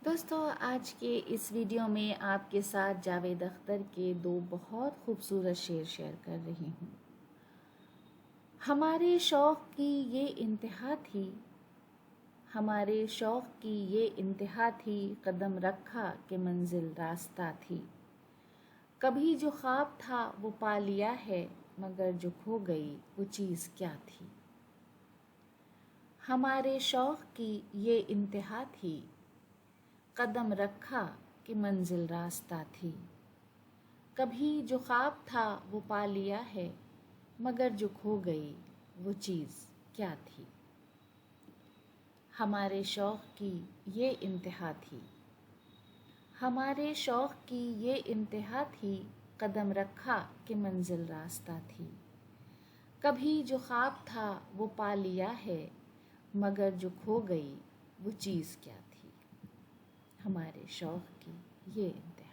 دوستو آج کے اس ویڈیو میں آپ کے ساتھ جاوید اختر کے دو بہت خوبصورت شعر شیئر کر رہی ہوں۔ ہمارے شوق کی یہ انتہا تھی، ہمارے شوق کی یہ انتہا تھی، قدم رکھا کہ منزل راستہ تھی۔ کبھی جو خواب تھا وہ پا لیا ہے، مگر جو کھو گئی وہ چیز کیا تھی۔ ہمارے شوق کی یہ انتہا تھی، قدم رکھا کہ منزل راستہ تھی۔ کبھی جو خواب تھا وہ پا لیا ہے، مگر جو کھو گئی وہ چیز کیا تھی۔ ہمارے شوق کی یہ انتہا تھی، ہمارے شوق کی یہ انتہا تھی، قدم رکھا کہ منزل راستہ تھی۔ کبھی جو خواب تھا وہ پا لیا ہے، مگر جو کھو گئی وہ چیز کیا تھی۔ ہمارے شوق کی یہ انتہا